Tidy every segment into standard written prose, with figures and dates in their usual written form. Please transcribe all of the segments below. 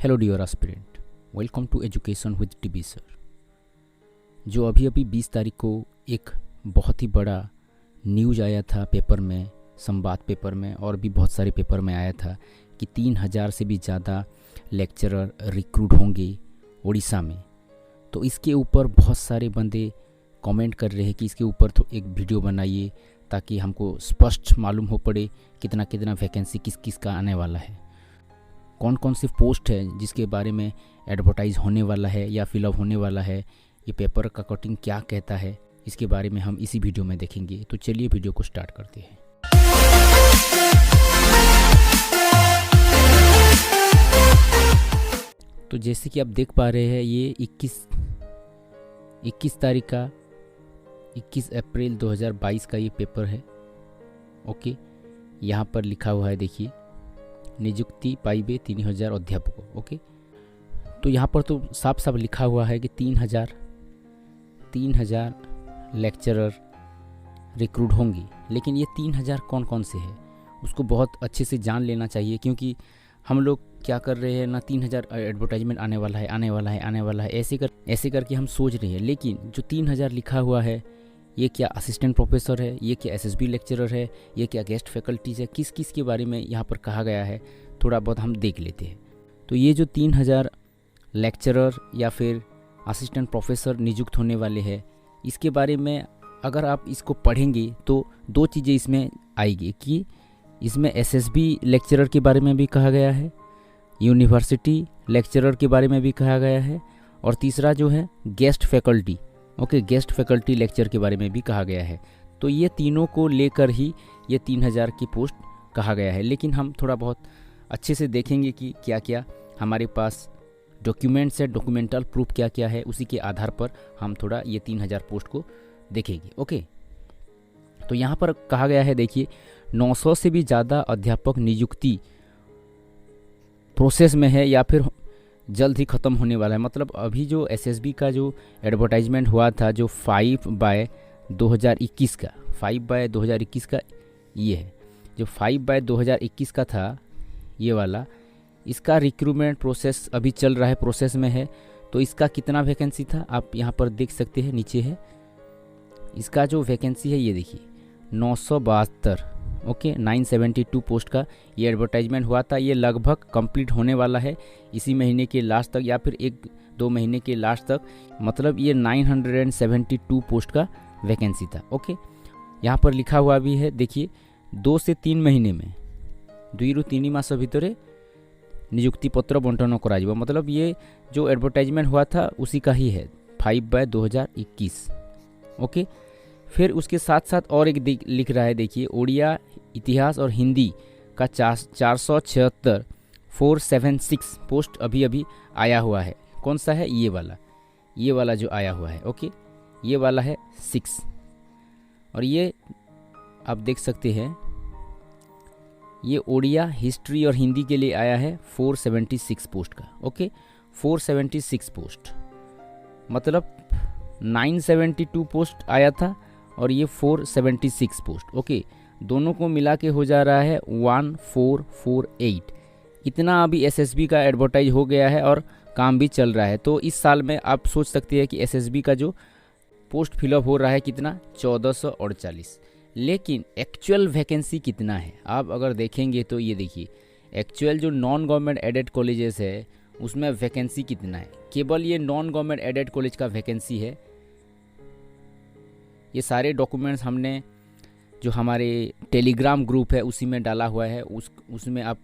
Hello dear aspirant, welcome to education with TB sir. जो अभी 20 तारीख को एक बहुत ही बड़ा न्यूज़ आया था पेपर में, संवाद पेपर में और भी बहुत सारे पेपर में आया था कि 3000 से भी ज़्यादा लेक्चरर रिक्रूट होंगे उड़ीसा में। तो इसके ऊपर बहुत सारे बंदे कमेंट कर रहे हैं कि इसके ऊपर तो एक वीडियो बनाइए ताकि हमको स्पष्ट मालूम हो पड़े कितना कितना वैकेंसी किस किस का आने वाला है, कौन कौन सी पोस्ट है जिसके बारे में एडवर्टाइज होने वाला है या फिलअप होने वाला है, ये पेपर का कटिंग क्या कहता है, इसके बारे में हम इसी वीडियो में देखेंगे। तो चलिए वीडियो को स्टार्ट करते हैं। तो जैसे कि आप देख पा रहे हैं, ये 21 तारीख का 21 अप्रैल 2022 का ये पेपर है। ओके, यहाँ पर लिखा हुआ है, देखिए, नियुक्ति पाइबे 3000 अध्यापकों। ओके, तो यहाँ पर तो साफ साफ लिखा हुआ है कि 3000 लेक्चरर रिक्रूट होंगी, लेकिन ये 3000 कौन कौन से हैं उसको बहुत अच्छे से जान लेना चाहिए, क्योंकि हम लोग क्या कर रहे हैं ना, 3000 एडवर्टाइजमेंट आने वाला है ऐसे करके हम सोच रहे हैं। लेकिन जो 3000 लिखा हुआ है, ये क्या असिस्टेंट प्रोफेसर है, ये क्या एसएसबी लेक्चरर है, ये क्या गेस्ट फैकल्टीज है, किस किस के बारे में यहाँ पर कहा गया है थोड़ा बहुत हम देख लेते हैं। तो ये जो 3000 लेक्चरर या फिर असिस्टेंट प्रोफेसर नियुक्त होने वाले हैं, इसके बारे में अगर आप इसको पढ़ेंगे तो दो चीज़ें इसमें आएगी कि इसमें एसएसबी लेक्चरर के बारे में भी कहा गया है, यूनिवर्सिटी लेक्चरर के बारे में भी कहा गया है, और तीसरा जो है guest faculty, guest faculty lecture के बारे में भी कहा गया है। तो ये तीनों को लेकर ही ये 3000 की पोस्ट कहा गया है। लेकिन हम थोड़ा बहुत अच्छे से देखेंगे कि क्या क्या हमारे पास डॉक्यूमेंट्स है, डॉक्यूमेंटल प्रूफ क्या क्या है, उसी के आधार पर हम थोड़ा ये 3000 पोस्ट को देखेंगे। ओके, तो यहाँ पर कहा गया है, देखिए, 900 से भी ज़्यादा अध्यापक नियुक्ति प्रोसेस में है या फिर जल्द ही ख़त्म होने वाला है। मतलब अभी जो एसएसबी का जो एडवर्टाइजमेंट हुआ था, जो 5/2021 का 5/2021 का ये है, जो 5/2021 का था ये वाला, इसका रिक्रूटमेंट प्रोसेस अभी चल रहा है, प्रोसेस में है। तो इसका कितना वैकेंसी था आप यहाँ पर देख सकते हैं, नीचे है इसका जो वैकेंसी है, ये देखिए 972। ओके, 972 पोस्ट का ये एडवर्टाइजमेंट हुआ था। ये लगभग कंप्लीट होने वाला है इसी महीने के लास्ट तक या फिर 1-2 महीने के लास्ट तक। मतलब ये 972 पोस्ट का वैकेंसी था। ओके, यहाँ पर लिखा हुआ भी है, देखिए, 2 से 3 महीने में 2-3 मास भितर नियुक्ति पत्र बंटन कर। मतलब ये जो एडवर्टाइजमेंट हुआ था उसी का ही है, 5/2021। ओके, फिर उसके साथ साथ और एक लिख रहा है, देखिए, ओडिया, इतिहास और हिंदी का 476 476 पोस्ट अभी आया हुआ है। कौन सा है? ये वाला जो आया हुआ है। ओके, ये वाला है 6, और ये आप देख सकते हैं, ये ओडिया, हिस्ट्री और हिंदी के लिए आया है 476 पोस्ट का। ओके, 476 पोस्ट, मतलब 972 पोस्ट आया था और ये 476 पोस्ट। ओके, दोनों को मिला के हो जा रहा है 1448। इतना अभी एसएसबी का एडवर्टाइज हो गया है और काम भी चल रहा है। तो इस साल में आप सोच सकते हैं कि एसएसबी का जो पोस्ट फिलअप हो रहा है कितना, 1448। लेकिन एक्चुअल वैकेंसी कितना है आप अगर देखेंगे तो ये देखिए, एक्चुअल जो नॉन गवर्नमेंट एडेड कॉलेजेस है उसमें वैकेंसी कितना है। केवल ये नॉन गवर्नमेंट एडेड कॉलेज का वैकेंसी है। ये सारे डॉक्यूमेंट्स हमने जो हमारे टेलीग्राम ग्रुप है उसी में डाला हुआ है, उसमें आप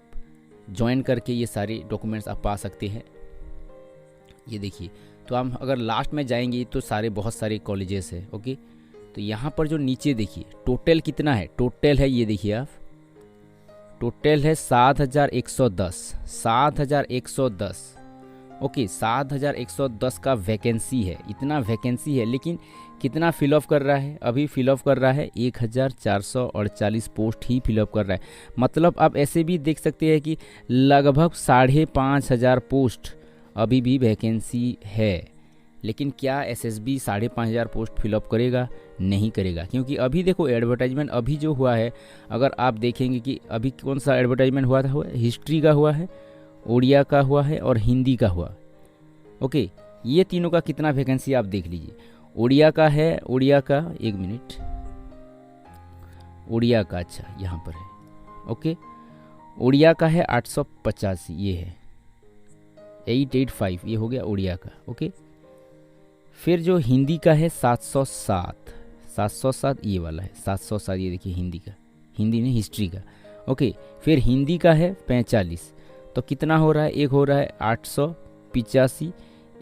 ज्वाइन करके ये सारे डॉक्यूमेंट्स आप पा सकते हैं। ये देखिए, तो हम अगर लास्ट में जाएंगे तो बहुत सारे कॉलेजेस है। ओके, तो यहाँ पर जो नीचे देखिए टोटल कितना है, टोटल है, ये देखिए आप, टोटल है 7110। ओके, 7110 का वैकेंसी है, इतना वैकेंसी है। लेकिन कितना फिलअप कर रहा है, अभी फिलअप कर रहा है 1448 पोस्ट ही फिलअप कर रहा है। मतलब आप ऐसे भी देख सकते हैं कि लगभग 5500 पोस्ट अभी भी वैकेंसी है। लेकिन क्या एसएसबी 5500 पोस्ट फिलअप करेगा? नहीं करेगा, क्योंकि अभी देखो एडवर्टाइजमेंट अभी जो हुआ है, अगर आप देखेंगे कि अभी कौन सा एडवर्टाइजमेंट हुआ था, हिस्ट्री का हुआ है, उड़िया का हुआ है और हिंदी का हुआ। ओके, ये तीनों का कितना वैकेंसी आप देख लीजिए। उड़िया का है, उड़िया का, एक मिनट, उड़िया का, अच्छा यहाँ पर है। ओके, उड़िया का है 885, ये है 885, ये हो गया उड़िया का। ओके, फिर जो हिंदी का है 707, 707 ये वाला है 707, ये देखिए हिंदी का, हिंदी नहीं हिस्ट्री का। ओके, फिर हिंदी का है 45, तो कितना हो रहा है, एक हो रहा है 885,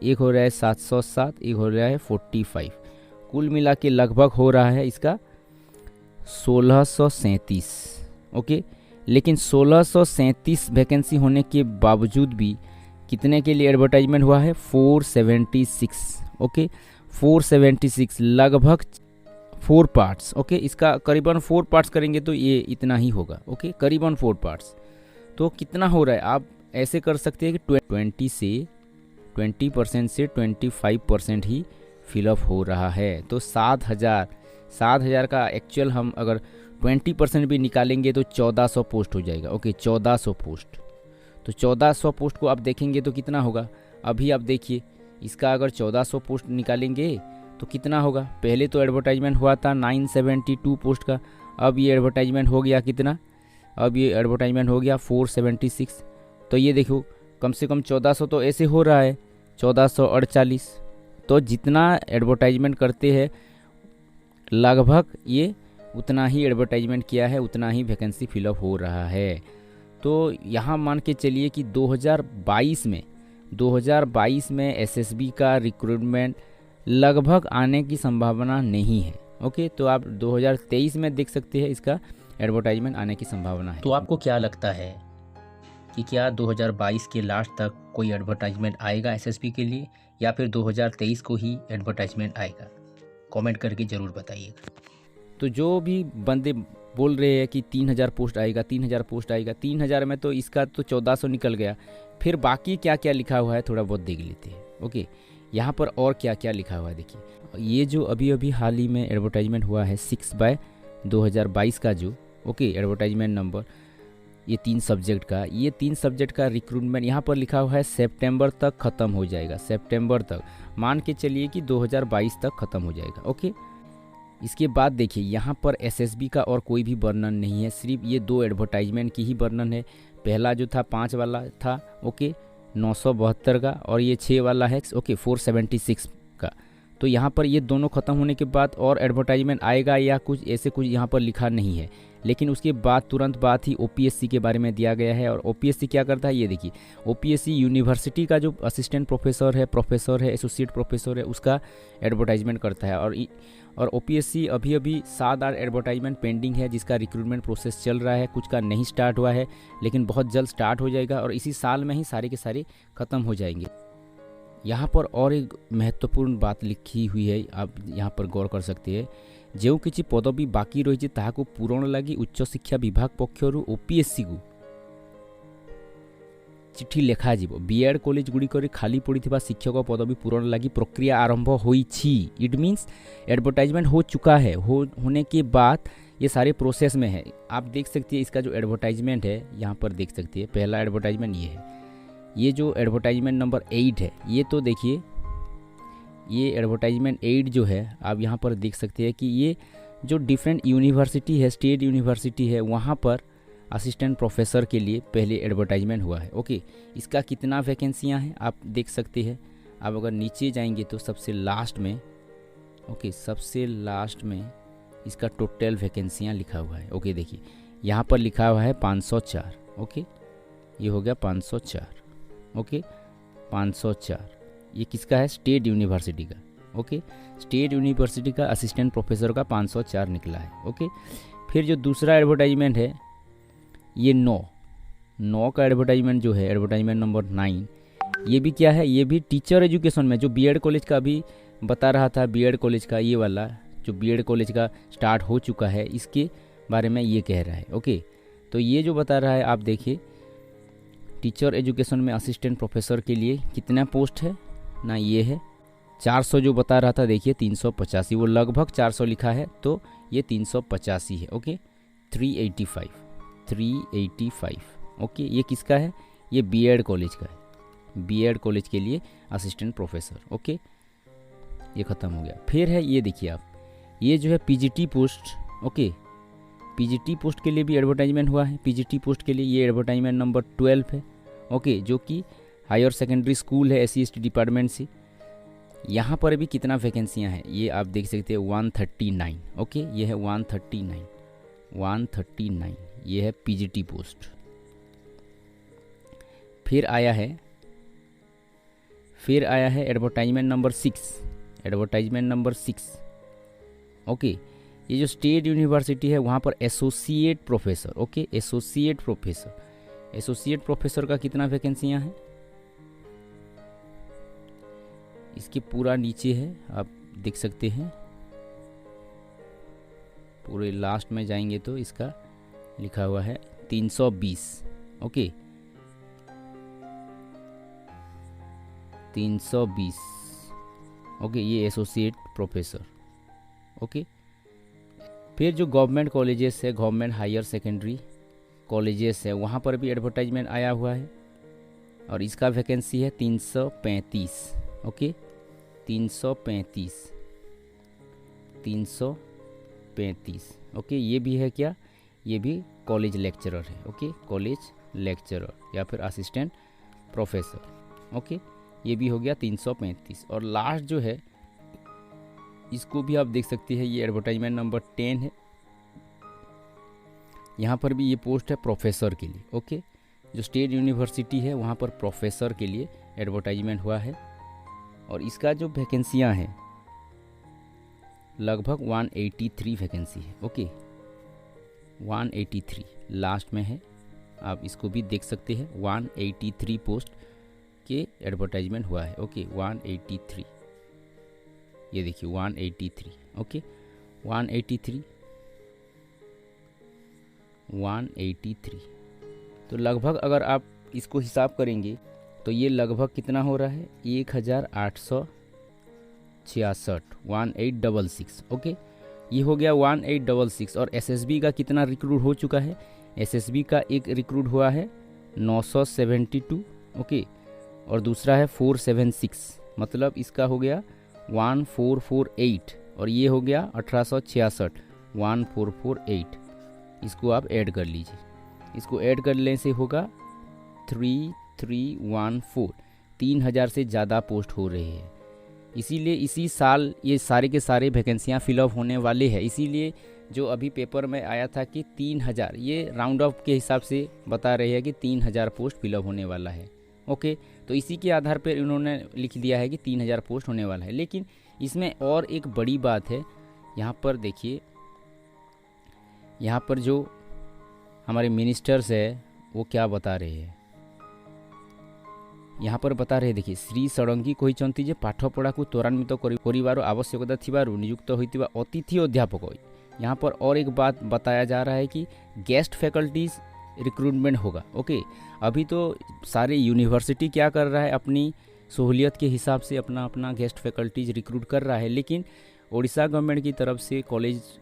एक हो रहा है 707, एक हो रहा है 45, कुल मिला के लगभग हो रहा है इसका 1637। ओके, लेकिन 1637 वैकेंसी होने के बावजूद भी कितने के लिए एडवर्टाइजमेंट हुआ है, 476। ओके, 476, लगभग 4 पार्ट्स। ओके, इसका करीबन 4 पार्ट्स करेंगे तो ये इतना ही होगा। ओके, करीबन 4 पार्ट्स, तो कितना हो रहा है, आप ऐसे कर सकते हैं कि 20% से 25% ही फिलअप हो रहा है। तो 7,000 का एक्चुअल हम अगर 20% भी निकालेंगे तो 1400 पोस्ट हो जाएगा। ओके, 1400 पोस्ट, तो 1400 पोस्ट को आप देखेंगे तो कितना होगा, अभी आप देखिए इसका अगर 1400 पोस्ट निकालेंगे तो कितना होगा। पहले तो एडवर्टाइजमेंट हुआ था 972 पोस्ट का, अब ये एडवर्टाइजमेंट हो गया कितना, अब ये एडवर्टाइजमेंट हो गया 476। तो ये देखो कम से कम 1400 तो ऐसे हो रहा है, 1448। तो जितना एडवर्टाइजमेंट करते हैं लगभग ये उतना ही एडवर्टाइजमेंट किया है, उतना ही वैकेंसी फिलअप हो रहा है। तो यहाँ मान के चलिए कि 2022 में एसएसबी का रिक्रूटमेंट लगभग आने की संभावना नहीं है। ओके, तो आप 2023 में देख सकते हैं इसका एडवर्टाइजमेंट आने की संभावना है। तो आपको क्या लगता है कि क्या 2022 के लास्ट तक कोई एडवर्टाइजमेंट आएगा एसएसबी के लिए, या फिर 2023 को ही एडवर्टाइजमेंट आएगा? कमेंट करके ज़रूर बताइएगा। तो जो भी बंदे बोल रहे हैं कि 3000 पोस्ट आएगा, 3000 पोस्ट आएगा, 3000 में तो इसका तो 1400 निकल गया, फिर बाकी क्या क्या लिखा हुआ है थोड़ा बहुत देख लेते हैं। ओके, यहाँ पर और क्या क्या लिखा हुआ है देखिए, ये जो अभी अभी हाल ही में एडवर्टाइजमेंट हुआ है 6/2022 का जो, ओके, एडवर्टाइजमेंट नंबर, ये 3 सब्जेक्ट का, ये 3 सब्जेक्ट का रिक्रूटमेंट यहाँ पर लिखा हुआ है सितंबर तक ख़त्म हो जाएगा। सितंबर तक मान के चलिए कि 2022 तक ख़त्म हो जाएगा। ओके, इसके बाद देखिए यहाँ पर एसएसबी का और कोई भी वर्णन नहीं है, सिर्फ ये 2 एडवर्टाइजमेंट की ही वर्णन है। पहला जो था 5 वाला था, ओके, 972 का, और ये 6 वाला है, ओके, 476 का। तो यहाँ पर ये दोनों ख़त्म होने के बाद और एडवर्टाइजमेंट आएगा या कुछ ऐसे कुछ यहाँ पर लिखा नहीं है। लेकिन उसके बाद तुरंत बाद ही ओपीएससी के बारे में दिया गया है। और ओपीएससी क्या करता है, ये देखिए, ओपीएससी यूनिवर्सिटी का जो असिस्टेंट प्रोफेसर है, एसोसिएट प्रोफेसर है, उसका एडवर्टाइजमेंट करता है। और ओपीएससी अभी 7-8 एडवर्टाइजमेंट पेंडिंग है, जिसका रिक्रूटमेंट प्रोसेस चल रहा है, कुछ का नहीं स्टार्ट हुआ है, लेकिन बहुत जल्द स्टार्ट हो जाएगा और इसी साल में ही सारे के सारे ख़त्म हो जाएंगे। यहाँ पर और एक महत्वपूर्ण बात लिखी हुई है, आप यहाँ पर गौर कर सकते हैं। जो किसी पदवी बाकी रही ताहाको पूरण लगी उच्च शिक्षा विभाग पक्षरु ओपीएससी को चिठी लेखा जीव। बीएड कॉलेज गुड़िकर खाली पड़ी शिक्षक पदवी पूरण लगी प्रक्रिया आरंभ होईछि। इट मीन्स एडवर्टाइजमेंट हो चुका है, होने के बाद ये सारे प्रोसेस में है। आप देख सकते हैं इसका जो एडवर्टाइजमेंट है यहाँ पर देख सकते हैं, पहला एडवर्टाइजमेंट ये है। ये जो एडवर्टाइजमेंट नंबर 8 है, ये तो देखिए, ये एडवर्टाइजमेंट 8 जो है आप यहाँ पर देख सकते हैं कि ये जो डिफरेंट यूनिवर्सिटी है, स्टेट यूनिवर्सिटी है, वहाँ पर असिस्टेंट प्रोफेसर के लिए पहले एडवर्टाइजमेंट हुआ है। ओके, इसका कितना वैकेंसियाँ हैं आप देख सकते हैं। आप अगर नीचे जाएंगे तो सबसे लास्ट में, ओके, सबसे लास्ट में इसका टोटल वैकेंसियाँ लिखा हुआ है। ओके, देखिए यहाँ पर लिखा हुआ है 504। ओके, ये हो गया 504। ओके, 504 ये किसका है, स्टेट यूनिवर्सिटी का। ओके, स्टेट यूनिवर्सिटी का असिस्टेंट प्रोफेसर का 504 निकला है। ओके, फिर जो दूसरा एडवर्टाइजमेंट है ये 9 का एडवर्टाइजमेंट जो है, एडवर्टाइजमेंट नंबर 9, ये भी क्या है, ये भी टीचर एजुकेशन में, जो बीएड कॉलेज का अभी बता रहा था, बीएड कॉलेज का ये वाला जो बीएड कॉलेज का स्टार्ट हो चुका है, इसके बारे में ये कह रहा है। ओके, तो ये जो बता रहा है आप देखिए, टीचर एजुकेशन में असिस्टेंट प्रोफेसर के लिए कितना पोस्ट है ना, ये है 400 जो बता रहा था, देखिए 385, वो लगभग 400 लिखा है, तो ये 385 है। ओके, 385। ओके, ये किसका है, ये बीएड कॉलेज का है, बीएड कॉलेज के लिए असिस्टेंट प्रोफेसर। ओके, ये ख़त्म हो गया। फिर है ये देखिए आप, ये जो है PGT post. Okay, PGT post के लिए भी एडवर्टाइजमेंट हुआ है। पीजीटी पोस्ट के लिए ये एडवर्टाइजमेंट नंबर 12 है। ओके, जो कि हायर सेकेंडरी स्कूल है SC/ST डिपार्टमेंट से। यहाँ पर भी कितना वैकेंसियाँ हैं ये आप देख सकते हैं, 139। ओके, ये है 139, ये है पीजीटी पोस्ट। फिर आया है advertisement number 6, advertisement number 6। Okay, ये जो स्टेट यूनिवर्सिटी है वहाँ पर associate professor. Okay, associate professor का कितना वैकेंसियाँ हैं, इसके पूरा नीचे है, आप देख सकते हैं। पूरे लास्ट में जाएंगे तो इसका लिखा हुआ है 320। ओके, 320। ओके, ये एसोसिएट प्रोफेसर। ओके, फिर जो गवर्नमेंट कॉलेजेस है, गवर्नमेंट हायर सेकेंडरी कॉलेजेस है, वहाँ पर भी एडवर्टाइजमेंट आया हुआ है और इसका वैकेंसी है 335। ओके, 335। ओके, ये भी है क्या, ये भी कॉलेज लेक्चरर है। ओके, कॉलेज लेक्चरर या फिर असिस्टेंट प्रोफेसर। ओके, ये भी हो गया 335। और लास्ट जो है इसको भी आप देख सकते हैं, ये एडवर्टाइजमेंट नंबर 10 है। यहाँ पर भी ये पोस्ट है प्रोफेसर के लिए। ओके, जो स्टेट यूनिवर्सिटी है वहाँ पर प्रोफेसर के लिए एडवर्टाइजमेंट हुआ है और इसका जो वैकेंसियाँ हैं लगभग 183 वैकेंसी है। ओके, 183 लास्ट में है, आप इसको भी देख सकते हैं। 183 पोस्ट के एडवर्टाइजमेंट हुआ है। ओके, 183, ये देखिए 183। ओके, 183। तो लगभग अगर आप इसको हिसाब करेंगे तो ये लगभग कितना हो रहा है, 1866, 1866। ओके, ये हो गया 1866। और एसएसबी का कितना रिक्रूट हो चुका है, एसएसबी का एक रिक्रूट हुआ है 972। ओके, और दूसरा है 476, मतलब इसका हो गया 1448 और ये हो गया 1866, 1448। इसको आप ऐड कर लीजिए, इसको ऐड कर लेने से होगा 3314। 3000 से ज़्यादा पोस्ट हो रहे हैं, इसीलिए इसी साल ये सारे के सारे वैकेंसियाँ फिलअप होने वाले हैं। इसीलिए जो अभी पेपर में आया था कि 3000, ये राउंड ऑफ के हिसाब से बता रहे हैं कि 3000 पोस्ट फिलअप होने वाला है। ओके, तो इसी के आधार पर इन्होंने लिख दिया है कि 3000 पोस्ट होने वाला है। लेकिन इसमें और एक बड़ी बात है, यहाँ पर देखिए, यहाँ पर जो हमारे मिनिस्टर्स है वो क्या बता रहे हैं, यहाँ पर बता रहे, देखिए, श्री षडंगी कहिसंती जे पाठपढ़ा को त्वरान्वित करिवार आवश्यकता थिबारु नियुक्त होइतिबा अतिथि अध्यापक। यहाँ पर और एक बात बताया जा रहा है कि गेस्ट फैकल्टीज रिक्रूटमेंट होगा। ओके, अभी तो सारे यूनिवर्सिटी क्या कर रहा है, अपनी सहूलियत के हिसाब से अपना अपना गेस्ट फैकल्टीज रिक्रूट कर रहा है, लेकिन उड़ीसा गवर्नमेंट की तरफ से कॉलेज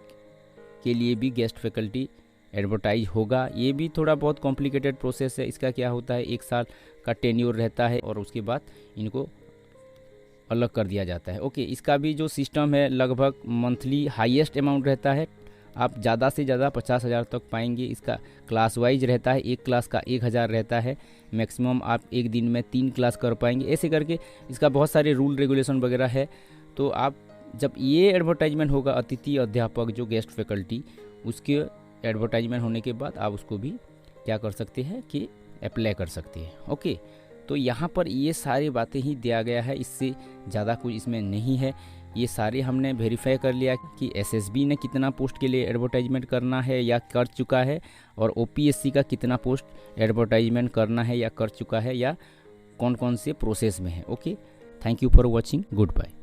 के लिए भी गेस्ट फैकल्टी एडवर्टाइज होगा। ये भी थोड़ा बहुत कॉम्प्लिकेटेड प्रोसेस है। इसका क्या होता है, 1 साल का टेन्योर रहता है और उसके बाद इनको अलग कर दिया जाता है। ओके, इसका भी जो सिस्टम है लगभग मंथली हाईएस्ट अमाउंट रहता है, आप ज़्यादा से ज़्यादा 50,000 तक पाएंगे। इसका क्लास वाइज रहता है, एक क्लास का 1000 रहता है, मैक्सिमम आप एक दिन में 3 क्लास कर पाएंगे। ऐसे करके इसका बहुत सारे रूल रेगुलेशन वगैरह है। तो आप जब ये एडवर्टाइजमेंट होगा अतिथि अध्यापक जो गेस्ट फैकल्टी, उसके एडवर्टाइजमेंट होने के बाद आप उसको भी क्या कर सकते हैं कि अप्लाई कर सकते हैं। ओके, तो यहाँ पर ये सारी बातें ही दिया गया है, इससे ज़्यादा कुछ इसमें नहीं है। ये सारे हमने वेरीफाई कर लिया कि एसएसबी ने कितना पोस्ट के लिए एडवर्टाइजमेंट करना है या कर चुका है, और ओपीएससी का कितना पोस्ट एडवर्टाइजमेंट करना है या कर चुका है, या कौन कौन से प्रोसेस में है। Okay, thank you for watching, good bye.